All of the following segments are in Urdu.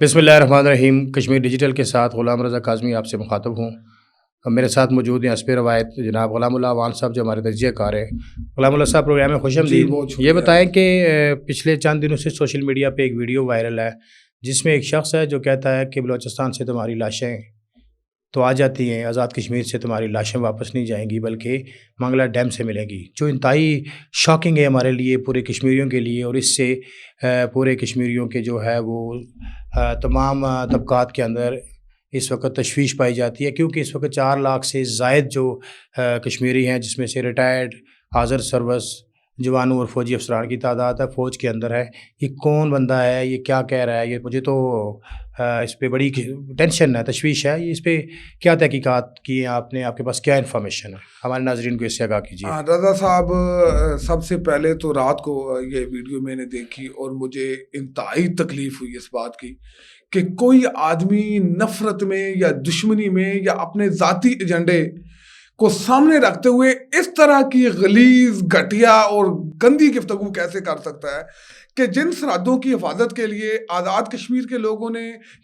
بسم اللہ الرحمن الرحیم۔ کشمیر ڈیجیٹل کے ساتھ غلام رضا کاظمی آپ سے مخاطب ہوں۔ میرے ساتھ موجود ہیں حسب روایت جناب غلام اللہ وان صاحب جو ہمارے تجزیہ کار ہیں۔ غلام اللہ صاحب پروگرام میں خوش آمدید۔ یہ بتائیں کہ پچھلے چند دنوں سے سوشل میڈیا پہ ایک ویڈیو وائرل ہے جس میں ایک شخص ہے جو کہتا ہے کہ بلوچستان سے تمہاری لاشیں تو آ جاتی ہیں، آزاد کشمیر سے تمہاری لاشیں واپس نہیں جائیں گی بلکہ منگلا ڈیم سے ملیں گی، جو انتہائی شاکنگ ہے ہمارے لیے، پورے کشمیریوں کے لیے، اور اس سے پورے کشمیریوں کے جو ہے وہ تمام طبقات کے اندر اس وقت تشویش پائی جاتی ہے، کیونکہ اس وقت 4 لاکھ سے زائد جو کشمیری ہیں، جس میں سے ریٹائرڈ حاضر سروس جوانوں اور فوجی افسران کی تعداد ہے، فوج کے اندر ہے۔ یہ کون بندہ ہے، یہ کیا کہہ رہا ہے، یہ مجھے تو اس پہ بڑی ٹینشن ہے، تشویش ہے۔ اس پہ کیا تحقیقات کی ہیں آپ نے، آپ کے پاس کیا انفارمیشن ہے؟ ہمارے ناظرین کو اس سے آگاہ کیجیے۔ رضا صاحب، سب سے پہلے تو رات کو یہ ویڈیو میں نے دیکھی اور مجھے انتہائی تکلیف ہوئی اس بات کی کہ کوئی آدمی نفرت میں یا دشمنی میں یا اپنے ذاتی ایجنڈے کو سامنے رکھتے ہوئے اس طرح کی غلیظ، گھٹیا اور گندی گفتگو کیسے کر سکتا ہے کہ جن سرحدوں کی حفاظت کے لیے آزاد کشمیر کے لوگوں نے،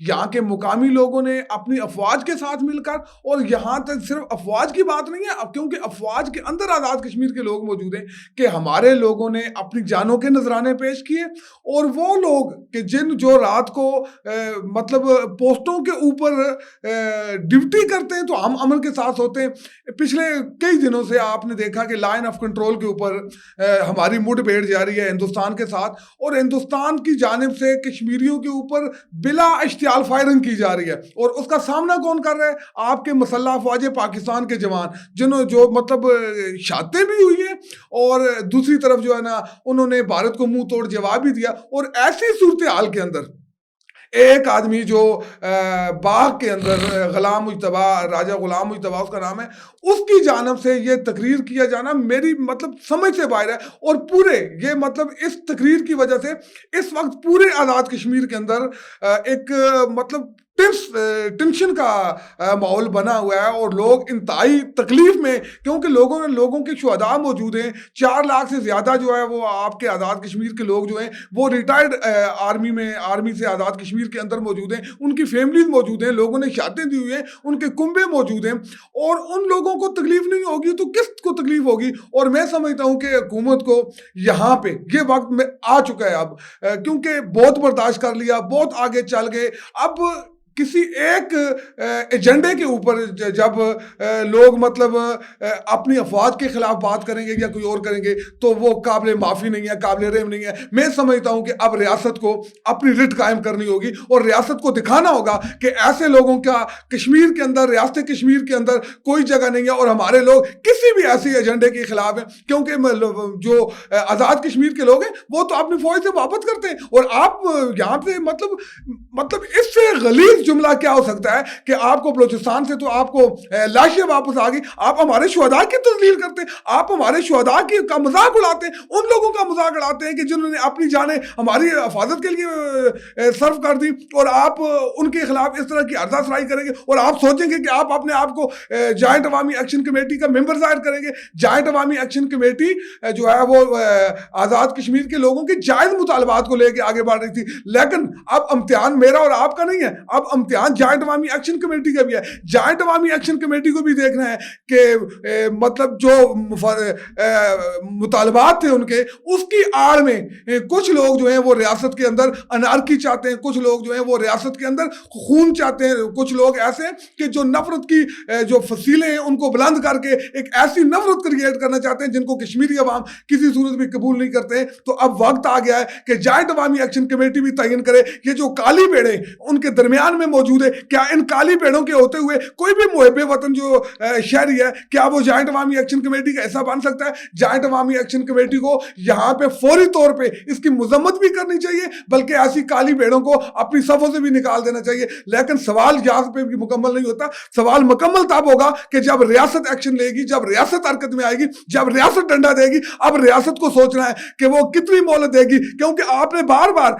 یہاں کے مقامی لوگوں نے اپنی افواج کے ساتھ مل کر، اور یہاں تک صرف افواج کی بات نہیں ہے کیونکہ افواج کے اندر آزاد کشمیر کے لوگ موجود ہیں، کہ ہمارے لوگوں نے اپنی جانوں کے نذرانے پیش کیے، اور وہ لوگ کہ جو رات کو مطلب پوسٹوں کے اوپر ڈیوٹی کرتے ہیں تو ہم امن کے ساتھ ہوتے ہیں۔ پچھلے کئی دنوں سے آپ نے دیکھا کہ لائن آف کنٹرول کے اوپر ہماری مڈ بھیڑ جاری ہے ہندوستان کے ساتھ، اور ہندوستان کی جانب سے کشمیریوں کے اوپر بلا اشتعال فائرنگ کی جا رہی ہے، اور اس کا سامنا کون کر رہا ہے؟ آپ کے مسلح افواج پاکستان کے جوان، جو مطلب شہادتیں بھی ہوئی ہیں، اور دوسری طرف جو ہے نا انہوں نے بھارت کو منہ توڑ جواب بھی دیا۔ اور ایسی صورتحال کے اندر ایک آدمی جو باغ کے اندر غلام مجتبی، راجہ غلام مجتبی اس کا نام ہے، اس کی جانب سے یہ تقریر کیا جانا میری مطلب سمجھ سے باہر ہے، اور پورے یہ مطلب اس تقریر کی وجہ سے اس وقت پورے آزاد کشمیر کے اندر ایک مطلب ٹینشن کا ماحول بنا ہوا ہے، اور لوگ انتہائی تکلیف میں، کیونکہ لوگوں کے شہداء موجود ہیں۔ 4 لاکھ سے زیادہ جو ہے وہ آپ کے آزاد کشمیر کے لوگ جو ہیں وہ ریٹائرڈ آرمی سے آزاد کشمیر کے اندر موجود ہیں، ان کی فیملیز موجود ہیں، لوگوں نے شہادتیں دی ہوئی ہیں، ان کے کنبے موجود ہیں، اور ان لوگوں کو تکلیف نہیں ہوگی تو کس کو تکلیف ہوگی؟ اور میں سمجھتا ہوں کہ حکومت کو یہاں پہ یہ وقت میں آ چکا ہے اب، کیونکہ بہت برداشت کر لیا، بہت آگے چل گئے۔ اب کسی ایک ایجنڈے کے اوپر جب لوگ مطلب اپنی افواج کے خلاف بات کریں گے یا کوئی اور کریں گے تو وہ قابل معافی نہیں ہے، قابل رحم نہیں ہے۔ میں سمجھتا ہوں کہ اب ریاست کو اپنی رٹ قائم کرنی ہوگی، اور ریاست کو دکھانا ہوگا کہ ایسے لوگوں کا کشمیر کے اندر، ریاست کشمیر کے اندر کوئی جگہ نہیں ہے، اور ہمارے لوگ کسی بھی ایسی ایجنڈے کے خلاف ہیں، کیونکہ جو آزاد کشمیر کے لوگ ہیں وہ تو اپنی فوج سے واپس کرتے ہیں، اور آپ یہاں پہ مطلب اس سے غلیظ جملہ کیا ہو سکتا ہے کہ آپ کو بلوچستان سے تو آپ کو لاشیں واپس آ گئی، آپ ہمارے شہداء کی تذلیل کرتے ہیں، آپ ہمارے شہداء کا مذاق اڑاتے ہیں، ان لوگوں کا مذاق اڑاتے ہیں کہ جنہوں نے اپنی جانیں ہماری حفاظت کے لیے صرف کر دی، اور آپ ان کے خلاف اس طرح کی عرضہ سرائی کریں گے، اور آپ سوچیں گے کہ آپ اپنے آپ کو جوائنٹ عوامی ایکشن کمیٹی کا ممبر ظاہر کریں گے۔ جوائنٹ عوامی ایکشن کمیٹی جو ہے وہ آزاد کشمیر کے لوگوں کے جائز مطالبات کو لے کے آگے بڑھ رہی تھی، لیکن اب امتحان میرا اور آپ کا نہیں ہے، اب امتحان جوائنٹ عوامی ایکشن کمیٹی کا بھی ہے۔ جوائنٹ عوامی ایکشن کمیٹی کو بھی دیکھنا ہے کہ مطلب جو مطالبات تھے ان کے، اس کی آڑ میں کچھ لوگ جو ہیں وہ ریاست کے اندر انارکی چاہتے ہیں، کچھ لوگ جو ہیں وہ ریاست کے اندر خون چاہتے ہیں، کچھ لوگ ایسے ہیں کہ جو نفرت کی جو فصیلیں ہیں ان کو بلند کر کے ایک ایسی نفرت کریٹ کرنا چاہتے ہیں جن کو کشمیری عوام کسی صورت بھی قبول نہیں کرتے ہیں۔ تو اب وقت آ گیا ہے کہ جوائنٹ عوامی ایکشن کمیٹی بھی تعین کرے یہ جو کالی بھیڑیں ان کے درمیان میں موجود ہے، کیا ان کالی بھیڑوں کے ہوتے ہوئے کوئی بھی محب وطن جو شہری ہے کیا وہ جوائنٹ عوامی ایکشن کمیٹی کا ایسا بن سکتا ہے؟ جوائنٹ عوامی ایکشن کمیٹی کو یہاں پہ فوری طور پہ اس کی مذمت بھی کرنی چاہیے، بلکہ ایسی کالی بھیڑوں کو اپنی صفوں سے بھی نکال دینا چاہیے۔ لیکن سوال یہاں پہ بھی مکمل نہیں ہوتا، سوال مکمل تب ہوگا کہ جب ریاست ایکشن لے گی، جب ریاست حرکت میں آئے گی، جب ریاست ڈنڈا دے گی۔ اب ریاست کو سوچنا ہے کہ وہ کتنی مہلت دے گی، کیونکہ آپ نے بار بار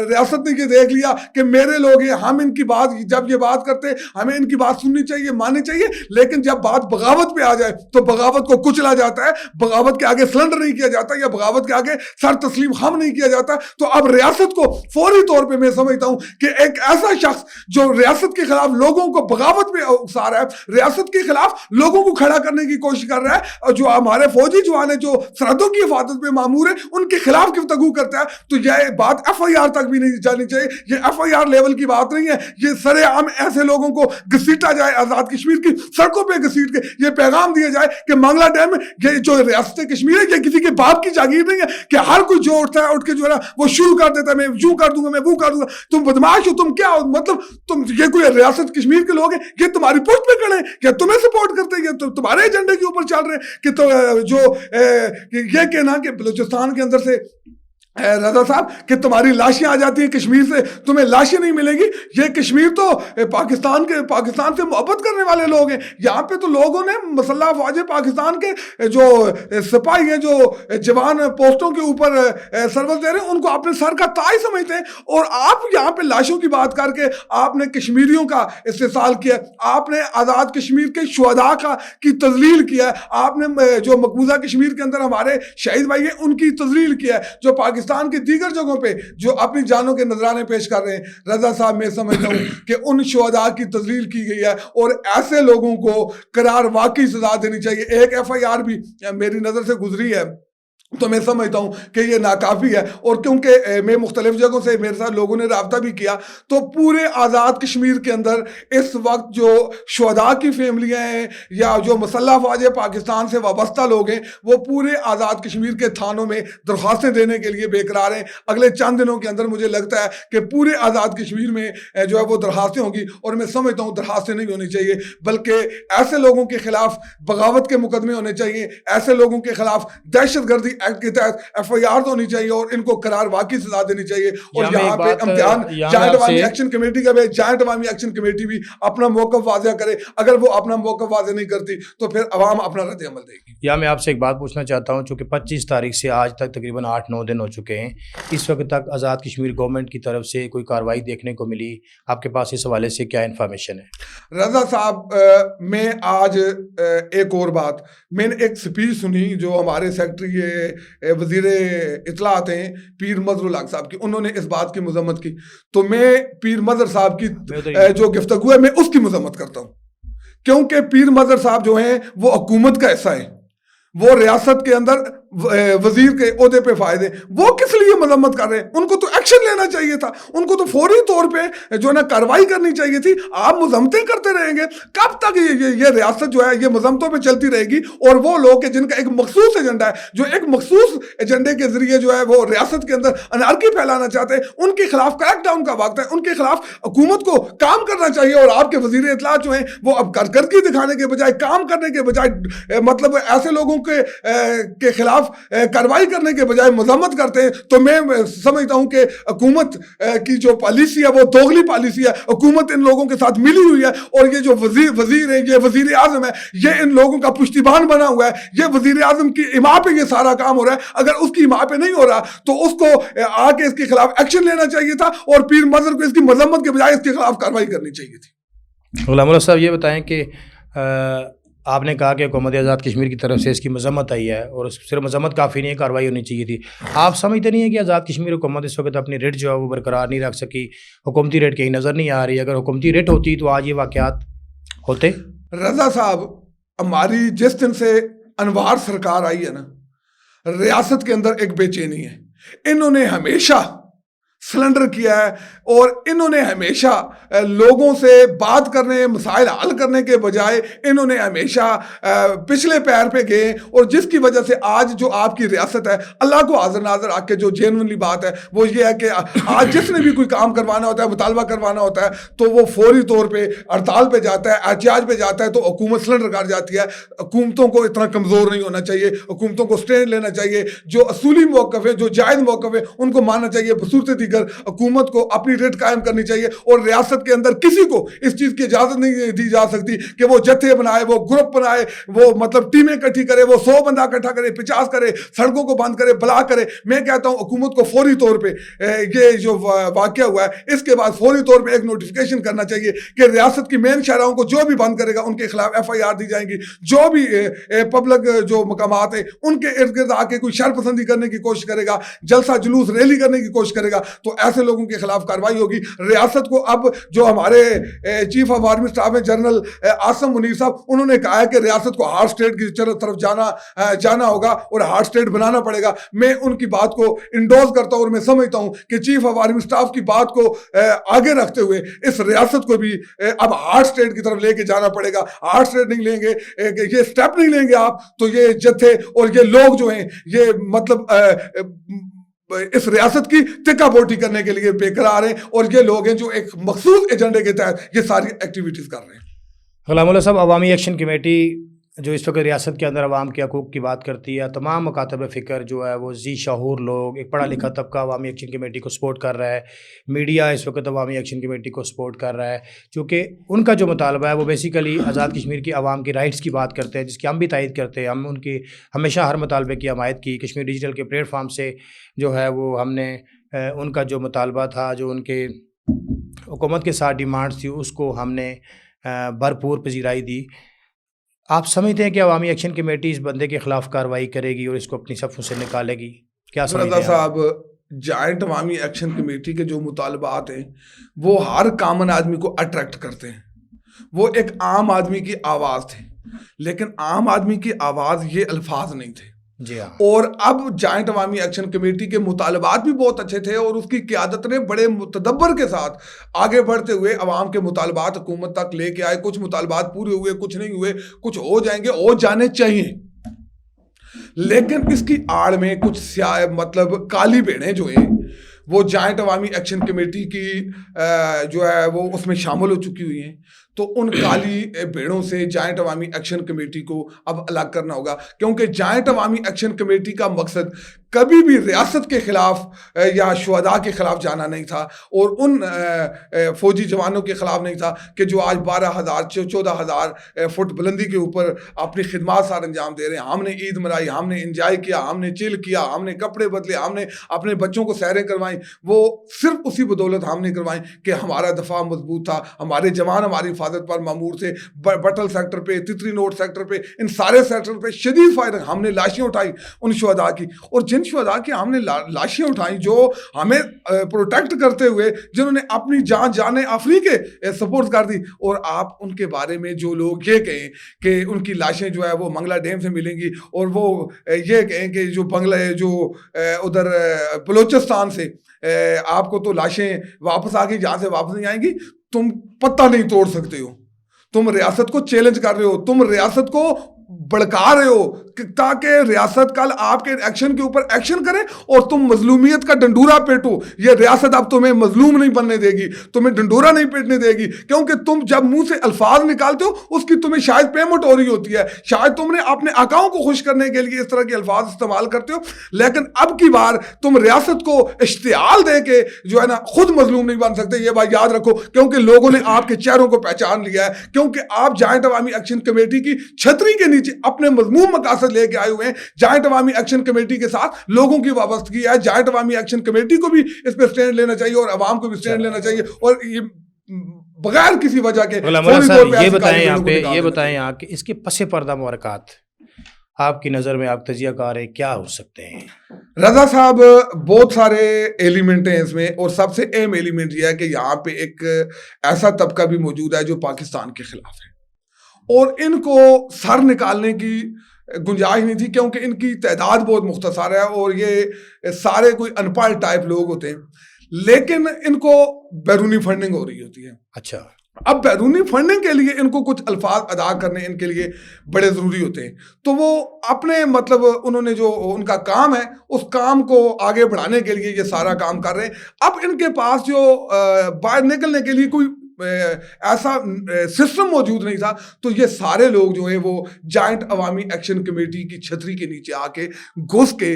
ریاست نے یہ دیکھ لیا کہ میرے لوگ ہیں، ہم ان کی بات جب یہ بات کرتے ہمیں ان کی بات سننی چاہیے, ماننی چاہیے, لیکن جب بات بغاوت پہ آ جائے تو بغاوت کو کچلا جاتا ہے, بغاوت کے آگے سلنڈر نہیں کیا جاتا یا بغاوت کے آگے سر تسلیم خم نہیں کیا جاتا. تو اب ریاست کو فوری طور پہ میں سمجھتا ہوں کہ ایک ایسا شخص جو ریاست کے خلاف لوگوں کو بغاوت میں اکسا رہا ہے, ریاست کے خلاف لوگوں کو کھڑا کرنے کی کوشش کر رہا ہے, اور جو ہمارے فوجی جوان ہیں جو سرحدوں کی حفاظت پہ مامور ہیں ان کے خلاف گفتگو کرتا ہے, تو یہ بات ایف آئی آر تک بھی نہیں جانی چاہیے. یہ ایف آئی آر لیول کی بات نہیں ہے, یہ سر عام ایسے لوگوں کو گھسیٹا جائے, آزاد کشمیر کی سڑکوں پہ گھسیٹ کے یہ پیغام دیا جائے کہ منگلا ڈیم میں یہ جو ریاست کشمیر ہے یہ کسی کے باپ کی جاگیر نہیں ہے کہ ہر کوئی جو اٹھتا ہے اٹھ کے جو ہے نا وہ شروع کر دیتا ہے میں یوں کر دوں گا, میں وہ کر دوں گا. تم بدماش ہو, تم کیا ہو, مطلب تم یہ کوئی ریاست کشمیر کے لوگ ہیں, یہ تمہاری پشت پہ کھڑے ہیں, کیا تمہیں سپورٹ کرتے ہیں, یہ تمہارے ایجنڈے کے اوپر چل رہے ہیں کہ تو جو یہ کہنا کہ بلوچستان کے اندر سے رضا صاحب کہ تمہاری لاشیں آ جاتی ہیں کشمیر سے, تمہیں لاشیں نہیں ملیں گی. یہ کشمیر تو پاکستان سے محبت کرنے والے لوگ ہیں. یہاں پہ تو لوگوں نے مسلح افواج پاکستان کے جو سپاہی ہیں, جو جوان پوسٹوں کے اوپر سروس دے رہے ہیں, ان کو اپنے سر کا تاج سمجھتے ہیں. اور آپ یہاں پہ لاشوں کی بات کر کے آپ نے کشمیریوں کا استحصال کیا, آپ نے آزاد کشمیر کے شہداء کی تذلیل کیا, آپ نے جو مقبوضہ کشمیر کے اندر ہمارے شہید بھائی ہیں ان کی تذلیل کیا, جو پاکستان کی دیگر جگہوں پہ جو اپنی جانوں کے نذرانے پیش کر رہے ہیں. رضا صاحب میں سمجھتا ہوں کہ ان شہداء کی تذلیل کی گئی ہے اور ایسے لوگوں کو قرار واقعی سزا دینی چاہیے. ایک ایف آئی آر بھی میری نظر سے گزری ہے تو میں سمجھتا ہوں کہ یہ ناکافی ہے. اور کیونکہ میں مختلف جگہوں سے میرے ساتھ لوگوں نے رابطہ بھی کیا, تو پورے آزاد کشمیر کے اندر اس وقت جو شہداء کی فیملیاں ہیں یا جو مسلح افواج پاکستان سے وابستہ لوگ ہیں وہ پورے آزاد کشمیر کے تھانوں میں درخواستیں دینے کے لیے بے قرار ہیں. اگلے چند دنوں کے اندر مجھے لگتا ہے کہ پورے آزاد کشمیر میں جو ہے وہ درخواستیں ہوں گی, اور میں سمجھتا ہوں درخواستیں نہیں ہونی چاہیے بلکہ ایسے لوگوں کے خلاف بغاوت کے مقدمے ہونے چاہیے, ایسے لوگوں کے خلاف دہشت گردی ایکٹ کے تحت ایف آئی آر ہونی چاہیے اور ان کو قرار واقعی سزا دینی چاہیے. اور یہاں پہ امتحان جوائنٹ عوامی ایکشن کمیٹی کا بھی, جوائنٹ عوامی ایکشن کمیٹی بھی اپنا موقف واضح کرے. اگر وہ اپنا موقف واضح نہیں کرتی تو پھر عوام اپنا رد عمل دے گی. یا میں آپ سے ایک بات پوچھنا چاہتا ہوں, چونکہ 25 تاریخ سے آج تک تقریباً 8-9 دن ہو چکے ہیں, اس وقت تک آزاد کشمیر گورنمنٹ کی طرف سے کوئی کارروائی دیکھنے کو ملی, آپ کے پاس اس حوالے سے کیا انفارمیشن ہے؟ رضا صاحب میں آج ایک اور بات, میں نے ایک سپیچ سنی جو ہمارے سیکرٹری وزیر اطلاعات ہیں پیر مظہر الحق صاحب کی, انہوں نے اس بات کی مذمت کی, تو میں پیر مظہر صاحب کی جو گفتگو ہے میں اس کی مذمت کرتا ہوں, کیونکہ پیر مظہر صاحب جو ہیں وہ حکومت کا حصہ ہیں, وہ ریاست کے اندر وزیر کے عہدے پہ فائز ہیں, وہ کس لیے مذمت کر رہے ہیں؟ ان کو تو ایکشن لینا چاہیے تھا, ان کو تو فوری طور پہ جو ہے نا کارروائی کرنی چاہیے تھی. آپ مذمتیں کرتے رہیں گے کب تک یہ ریاست جو ہے یہ مذمتوں پہ چلتی رہے گی؟ اور وہ لوگ جن کا ایک مخصوص ایجنڈا ہے, جو ایک مخصوص ایجنڈے کے ذریعے جو ہے وہ ریاست کے اندر انارکی پھیلانا چاہتے ہیں, ان کے خلاف کریک ڈاؤن کا وقت ہے, ان کے خلاف حکومت کو کام کرنا چاہیے. اور آپ کے وزیر اطلاع جو ہیں وہ اب کارکردگی دکھانے کے بجائے, کام کرنے کے بجائے, مطلب ایسے لوگوں کے خلاف کارروائی کرنے کے بجائے مذمت کرتے ہیں. تو میں سمجھتا ہوں کہ حکومت کی جو پالیسی ہے وہ دوغلی پالیسی ہے. حکومت ان لوگوں کے ساتھ ملی ہوئی ہے, اور یہ جو وزیر ہے, یہ وزیر اعظم ہے, یہ ان لوگوں کا پشتیبان بنا ہوا ہے. یہ وزیر اعظم کی اما پہ یہ سارا کام ہو رہا ہے. اگر اس کی اما پہ نہیں ہو رہا تو اس کو آ کے اس کے خلاف ایکشن لینا چاہیے تھا, اور پیر مظہر کو اس کی مذمت کے بجائے اس کے خلاف کارروائی کرنی چاہیے تھی. غلام اللہ صاحب یہ بتائیں کہ آپ نے کہا کہ حکومت آزاد کشمیر کی طرف سے اس کی مذمت آئی ہے, اور صرف مذمت کافی نہیں ہے, کارروائی ہونی چاہیے تھی. آپ سمجھتے نہیں ہیں کہ آزاد کشمیر حکومت اس وقت اپنی ریٹ جو ہے وہ برقرار نہیں رکھ سکی, حکومتی ریٹ کہیں نظر نہیں آ رہی؟ اگر حکومتی ریٹ ہوتی تو آج یہ واقعات ہوتے؟ رضا صاحب, ہماری جس دن سے انوار سرکار آئی ہے نا, ریاست کے اندر ایک بے چینی ہے. انہوں نے ہمیشہ سلنڈر کیا ہے, اور انہوں نے ہمیشہ لوگوں سے بات کرنے, مسائل حل کرنے کے بجائے انہوں نے ہمیشہ پچھلے پیر پہ گئے. اور جس کی وجہ سے آج جو آپ کی ریاست ہے, اللہ کو حاضر ناظر آ کے جو جینونلی بات ہے وہ یہ ہے کہ آج جس نے بھی کوئی کام کروانا ہوتا ہے, مطالبہ کروانا ہوتا ہے, تو وہ فوری طور پہ ہڑتال پہ جاتا ہے, احتجاج پہ جاتا ہے, تو حکومت سلنڈر کر جاتی ہے. حکومتوں کو اتنا کمزور نہیں ہونا چاہیے, حکومتوں کو اسٹینڈ لینا چاہیے. جو اصولی موقف ہے, جو جائز موقف ہے, ان کو ماننا چاہیے. بصورت دیگر حکومت کو اپنی ریٹ قائم کرنی چاہیے اور ریاست کے اندر کسی کو اس چیز کی اجازت نہیں دی جا سکتی کہ وہ جتھے بنائے, وہ گروپ بنائے, وہ مطلب ٹیمیں اکٹھی کرے, وہ 100 بندہ اکٹھا کرے, 50 کرے, سڑکوں کو بند کرے, بلاک کرے. میں کہتا ہوں حکومت کو فوری طور پہ یہ جو واقعہ ہوا ہے اس کے بعد فوری طور پہ ایک نوٹیفیکیشن کرنا چاہیے کہ ریاست کی مین شاہراہوں کو جو بھی بند کرے گا ان کے خلاف FIR دی جائیں گی. جو بھی پبلک جو مقامات ہیں ان کے ارد گرد آ کے کوئی شر پسندی کرنے کی کوشش کرے گا, جلسہ جلوس ریلی کرنے کی کوشش کرے گا, تو ایسے لوگوں کے خلاف کارروائی ہوگی. ریاست کو اب جو ہمارے چیف آف آرمی اسٹاف ہیں جنرل عاصم منیر صاحب, انہوں نے کہا ہے کہ ریاست کو ہارڈ اسٹیٹ کی طرف جانا ہوگا اور ہارڈ اسٹیٹ بنانا پڑے گا. میں ان کی بات کو انڈوز کرتا ہوں اور میں سمجھتا ہوں کہ چیف آف آرمی اسٹاف کی بات کو آگے رکھتے ہوئے اس ریاست کو بھی اب ہارڈ اسٹیٹ کی طرف لے کے جانا پڑے گا. ہارڈ اسٹیٹ نہیں لیں گے, یہ اسٹیپ نہیں لیں گے آپ, تو یہ جتھے اور یہ لوگ جو ہیں یہ مطلب اس ریاست کی ٹکا بوٹی کرنے کے لیے بے قرار ہیں, اور یہ لوگ ہیں جو ایک مخصوص ایجنڈے کے تحت یہ ساری ایکٹیویٹیز کر رہے ہیں. غلام اللہ صاحب, عوامی ایکشن کمیٹی جو اس وقت ریاست کے اندر عوام کے حقوق کی بات کرتی ہے, تمام مکاتب فکر جو ہے وہ ذی شعور لوگ, ایک پڑھا لکھا طبقہ عوامی ایکشن کمیٹی کو سپورٹ کر رہا ہے, میڈیا اس وقت عوامی ایکشن کمیٹی کو سپورٹ کر رہا ہے, چونکہ ان کا جو مطالبہ ہے وہ بیسیکلی آزاد کشمیر کی عوام کی رائٹس کی بات کرتے ہیں, جس کی ہم بھی تائید کرتے ہیں. ہم ان کی ہمیشہ ہر مطالبے کی حمایت کی. کشمیر ڈیجیٹل کے پلیٹ فارم سے جو ہے وہ ہم نے ان کا جو مطالبہ تھا, جو ان کے حکومت کے ساتھ ڈیمانڈس تھی, اس کو ہم نے بھرپور پذیرائی دی. آپ سمجھتے ہیں کہ عوامی ایکشن کمیٹی اس بندے کے خلاف کارروائی کرے گی اور اس کو اپنی صفوں سے نکالے گی؟ کیا سمجھتے ہیں صاحب؟ جوائنٹ عوامی ایکشن کمیٹی کے جو مطالبات ہیں وہ ہر کامن آدمی کو اٹریکٹ کرتے ہیں. وہ ایک عام آدمی کی آواز تھے, لیکن عام آدمی کی آواز یہ الفاظ نہیں تھے. جی ہاں. اور اب جوائنٹ عوامی ایکشن کمیٹی کے مطالبات بھی بہت اچھے تھے, اور اس کی قیادت نے بڑے متدبر کے ساتھ آگے بڑھتے ہوئے عوام کے مطالبات حکومت تک لے کے آئے. کچھ مطالبات پورے ہوئے, کچھ نہیں ہوئے, کچھ ہو جائیں گے, ہو جانے چاہیے. لیکن اس کی آڑ میں کچھ مطلب کالی بھیڑیں جو ہیں وہ جوائنٹ عوامی ایکشن کمیٹی کی جو ہے وہ اس میں شامل ہو چکی ہوئی ہیں. تو ان کالی بھیڑوں سے جوائنٹ عوامی ایکشن کمیٹی کو اب الگ کرنا ہوگا, کیونکہ جوائنٹ عوامی ایکشن کمیٹی کا مقصد کبھی بھی ریاست کے خلاف یا شہداء کے خلاف جانا نہیں تھا, اور ان فوجی جوانوں کے خلاف نہیں تھا کہ جو آج 12,000 14,000 فٹ بلندی کے اوپر اپنی خدمات سار انجام دے رہے ہیں. ہم نے عید منائی, ہم نے انجوائے کیا, ہم نے چل کیا, ہم نے کپڑے بدلے, ہم نے اپنے بچوں کو سیریں کروائیں. وہ صرف اسی بدولت ہم نے کروائیں کہ ہمارا دفاع مضبوط تھا, ہمارے جوان ہماری حفاظت پر مامور تھے. بٹل سیکٹر پہ, تتری نوٹ سیکٹر پہ, ان سارے سیکٹر پہ شدید فائدہ. ہم نے لاشیں اٹھائی ان شہداء کی, اور جن شہداء کی ہم نے لاشیں اٹھائیں جو ہمیں پروٹیکٹ کرتے ہوئے, جنہوں نے اپنی جان افری کے سپورٹ کر دی, اور آپ ان کے بارے میں جو لوگ یہ کہیں کہ ان کی لاشیں جو ہے وہ منگلا ڈیم سے ملیں گی, اور وہ یہ کہیں کہ جو بنگلہ جو ادھر بلوچستان سے آپ کو تو لاشیں واپس آ گئی, جہاں سے واپس نہیں آئیں گی. تم پتہ نہیں توڑ سکتے ہو, تم ریاست کو چیلنج کر رہے ہو, تم ریاست کو بڑکا رہے ہو تاکہ ریاست کل آپ کے ایکشن کے اوپر ایکشن کرے اور تم مظلومیت کا ڈنڈورا پیٹو. یہ ریاست اب تمہیں مظلوم نہیں بننے دے گی, تمہیں ڈنڈورا نہیں پیٹنے دے گی, کیونکہ تم جب منہ سے الفاظ نکالتے ہو اس کی تمہیں شاید پیمنٹ ہو رہی ہوتی ہے, شاید تم نے اپنے آقاؤں کو خوش کرنے کے لیے اس طرح کے الفاظ استعمال کرتے ہو. لیکن اب کی بار تم ریاست کو اشتعال دے کے جو ہے نا خود مظلوم نہیں بن سکتے. یہ بات یاد رکھو, کیونکہ لوگوں نے آپ کے چہروں کو پہچان لیا ہے, کیونکہ آپ جوائنٹ عوامی ایکشن کمیٹی کی چھتری کے نیچے اپنے مضمون مقاصد لے کے آئے ہوئے ہیں. جوائنٹ عوامی ایکشن کمیٹی کے ساتھ لوگوں کی وابستگی ہے. جوائنٹ عوامی ایکشن کمیٹی کو بھی اس پہ سٹینڈ لینا چاہیے اور عوام کو بھی سٹینڈ لینا چاہیے, اور یہ بغیر کسی وجہ کے. یہ بتائیں یہاں کہ اس کے پس پردہ محرکات آپ کی نظر میں, آپ تجزیہ کار ہیں, کیا ہو سکتے ہیں؟ رضا صاحب, بہت سارے ایلیمنٹ ہیں اس میں, اور سب سے اہم ایلیمنٹ یہ ہے کہ یہاں پہ ایک ایسا طبقہ بھی موجود ہے جو پاکستان کے خلاف ہے, اور ان کو سر نکالنے کی گنجائش نہیں تھی, کیونکہ ان کی تعداد بہت مختصر ہے اور یہ سارے کوئی ان پڑھ ٹائپ لوگ ہوتے ہیں, لیکن ان کو بیرونی فنڈنگ ہو رہی ہوتی ہے. اچھا, اب بیرونی فنڈنگ کے لیے ان کو کچھ الفاظ ادا کرنے ان کے لیے بڑے ضروری ہوتے ہیں, تو وہ اپنے مطلب انہوں نے جو ان کا کام ہے اس کام کو آگے بڑھانے کے لیے یہ سارا کام کر رہے ہیں. اب ان کے پاس جو باہر نکلنے کے لیے کوئی ایسا سسٹم موجود نہیں تھا تو یہ سارے لوگ جو ہیں وہ جوائنٹ عوامی ایکشن کمیٹی کی چھتری کے نیچے آ کے گھس کے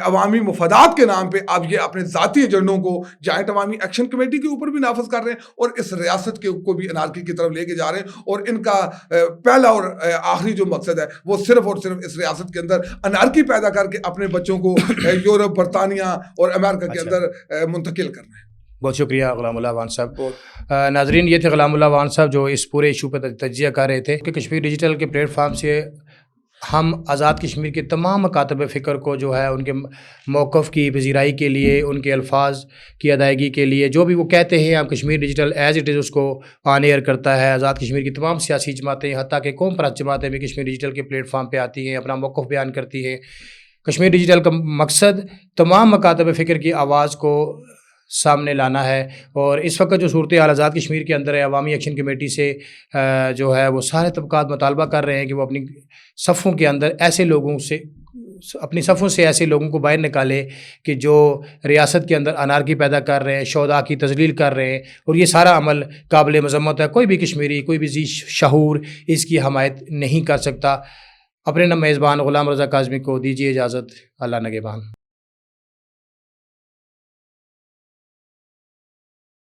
عوامی مفادات کے نام پہ اب یہ اپنے ذاتی ایجنڈوں کو جوائنٹ عوامی ایکشن کمیٹی کے اوپر بھی نافذ کر رہے ہیں اور اس ریاست کو بھی انارکی کی طرف لے کے جا رہے ہیں. اور ان کا پہلا اور آخری جو مقصد ہے وہ صرف اور صرف اس ریاست کے اندر انارکی پیدا کر کے اپنے بچوں کو یورپ، برطانیہ اور امریکہ کے اندر منتقل کرنا ہے. بہت شکریہ غلام اللہ وان صاحب. ناظرین، یہ تھے غلام اللہ وان صاحب جو اس پورے ایشو پہ تجزیہ کر رہے تھے کہ کشمیر ڈیجیٹل کے پلیٹ فارم سے ہم آزاد کشمیر کے تمام مکاتب فکر کو جو ہے ان کے موقف کی پذیرائی کے لیے، ان کے الفاظ کی ادائیگی کے لیے جو بھی وہ کہتے ہیں، ہم Kashmir digital as it is اس کو آن ایئر کرتا ہے. آزاد کشمیر کی تمام سیاسی جماعتیں، حتیٰ کہ قوم پرست جماعتیں بھی کشمیر ڈیجیٹل کے پلیٹ فارم پہ آتی ہیں، اپنا موقف بیان کرتی ہیں. کشمیر ڈیجیٹل کا مقصد تمام مکاتب فکر کی آواز کو سامنے لانا ہے. اور اس وقت جو صورتحال آزاد کشمیر کے اندر ہے، عوامی ایکشن کمیٹی سے جو ہے وہ سارے طبقات مطالبہ کر رہے ہیں کہ وہ اپنی صفوں کے اندر ایسے لوگوں سے، اپنی صفوں سے ایسے لوگوں کو باہر نکالے کہ جو ریاست کے اندر انارکی پیدا کر رہے ہیں، شہداء کی تذلیل کر رہے ہیں. اور یہ سارا عمل قابل مذمت ہے. کوئی بھی کشمیری، کوئی بھی ذی شعور اس کی حمایت نہیں کر سکتا. اپنے میزبان غلام رضا کاظمی کو دیجیے اجازت. اللہ نگہبان.